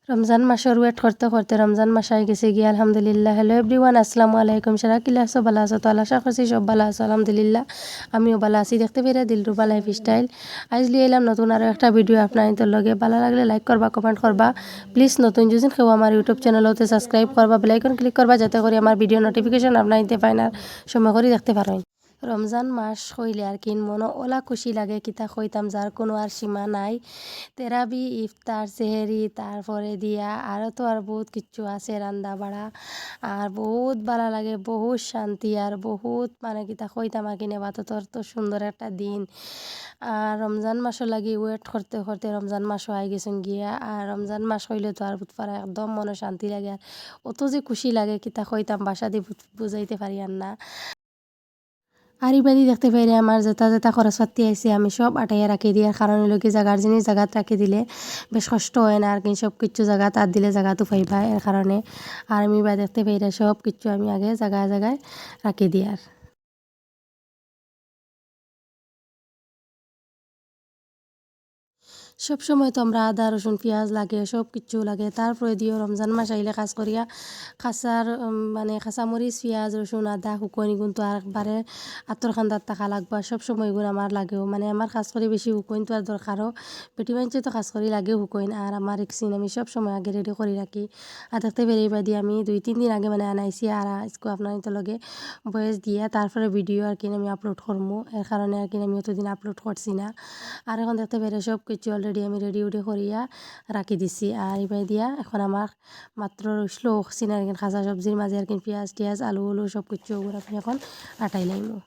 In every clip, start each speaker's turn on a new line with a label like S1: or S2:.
S1: রমজান মাসের ওয়েট করতে করতে রমজান মাস আই গেছে গিয়ে আলহামদুলিল্লাহ। হ্যালো এভরিওয়ান, আসসালামু আলাইকুম। সারা কিলা আছো, ভালো আছো? তো আশা করছি সব ভালো আছো আলহামদুলিল্লাহ। আমিও ভালো আছি। দেখতে পেরে দিলরুবা লাইফ স্টাইল আজ লিয়ে এলাম নতুন আরও একটা ভিডিও আপনাদের লগে। ভালো লাগলে লাইক করবা, কমেন্ট করবা প্লিজ। নতুন যদি কেউ আমার ইউটিউব চ্যানেলতে সাবস্ক্রাইব করবা, বেলাইকন ক্লিক করবা যাতে করে আমার ভিডিও নোটিফিকেশন আপনাদের পাই না সময় করে দেখতে পারেন। রমজান মাস হইলে আর কিন মনো ওলা খুশি লাগে কিতা কইতাম, যার কোনো আর সীমা নাই। তেরাবি, ইফতার, সেহেরি, তারপরে দিয়া আরও তো আর বহুত কিচ্ছু আছে রান্দা বাড়া। আর বহুত ভালো লাগে, বহুত শান্তি আর বহুত মানে কিতা কইতাম আর কিনে বাততর তো সুন্দর একটা দিন। আর রমজান মাসও লাগি ওয়েট করতে করতে রমজান মাসও আই গেছেন গিয়া। আর রমজান মাস হইলে তো আর বুধপাড়া একদম মনে শান্তি লাগে। আর অত যে খুশি লাগে কিতা কইতাম বাসা দিয়ে বুঝাইতে পারি আর না। আর ইবাদি দেখতে পাইরে আমার যেটা যেটা খরচপাতি আইছে আমি সব আটাইয়া রাখি দিয়ার কারণ হলো কি জাগার জিনিস জাগাত রাখি দিলে বেশ কষ্ট হয় না আর কি, সব কিছু জায়গা তার দিলে জায়গাতো পাইবা এর কারণে। আর আমি বা দেখতে পাইরে সব কিছু আমি আগে জায়গায় জায়গায় রাখি দিয়ার। সব সময় তো আমরা আদা রসুন পেঁয়াজ লাগে, সব কিছু লাগে। তারপরে দিও রমজান মাস আইলে কাজ করিয়া খাসার মানে কাঁচামরিচ পেঁয়াজ রসুন আদা শুকনি কিন্তু আর একবারে আতর খান্দার টাকা লাগবা সব সময় এগুলো আমার লাগেও। মানে আমার কাজ করি বেশি শুকইন তো আর দরকারও, বেটি মানছে তো কাজ করি লাগে শুকইন। আর আমার রিক্সিন আমি সব সময় আগে রেডি করে রাখি। আর দেখতে বেরিয়ে দিয়ে আমি 2-3 দিন আগে মানে আনাইছি আর আজকে আপনার তো লগে বয়স দিয়া তারপরে ভিডিও আর কিনে আমি আপলোড করবো। এর কারণে আর কিনে আমি অতদিন আপলোড করছি না। আর এখন দেখতে পেরে সব কিছু অলরেডি আমি রেডি উডি করিয়া রাখি দিছি। আর এবার দিয়া এখন আমার মাত্র রইসলো চিনার খাসা সবজির মাঝে আর কি পেঁয়াজ টিয়াজ আলু উলু সব কিছু ওগুলো আমি এখন আটাই লাইমো।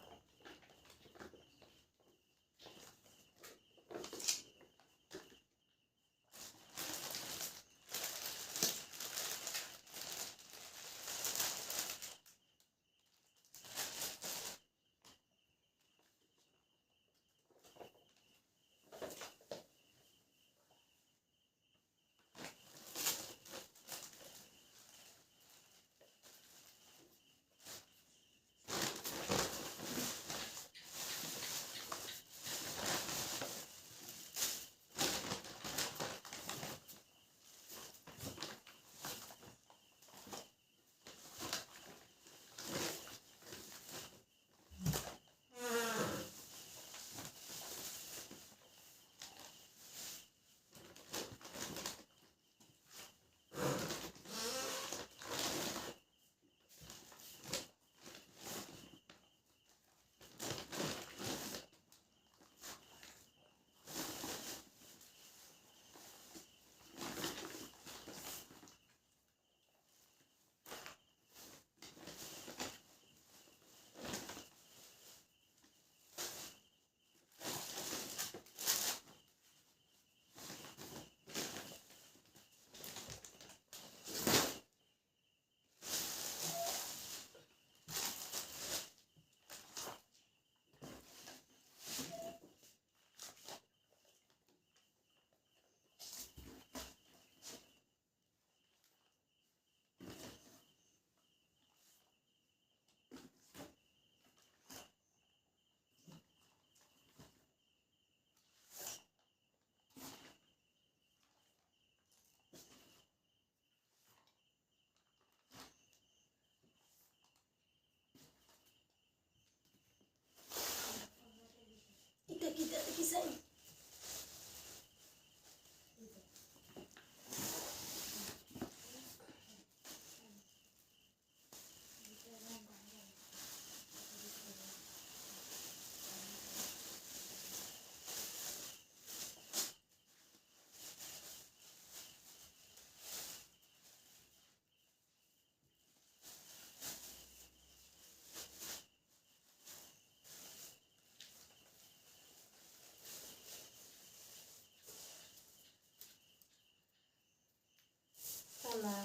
S1: সালা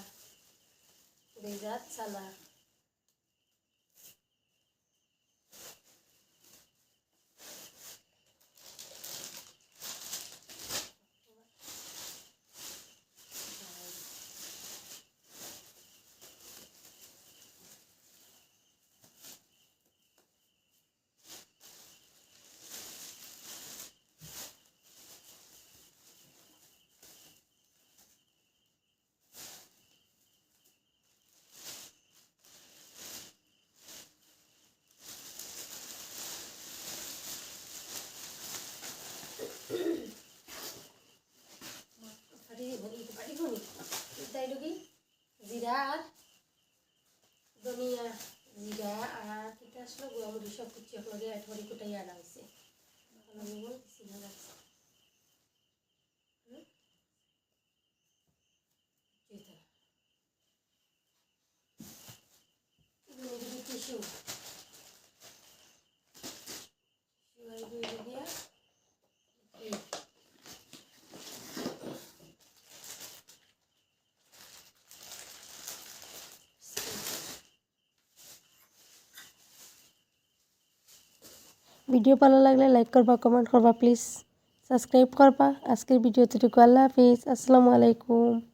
S1: বেজাত সালা শুনি তাই কি জিরা আর ধনিয়া জিরা আর কিটা আসলে গুঁড়ামুড়ি সব কিছু একলগে অ্যাড করে কুটাই আনা হয়েছে আমি বলতেছি না লাগছে টিস্যু দিয়া ভিডিও ভালো লাগলে লাইক করবা কমেন্ট করবা প্লিজ সাবস্ক্রাইব করবা আজকের ভিডিও এতটুকু আল্লাহ হাফিজ আসসালামু আলাইকুম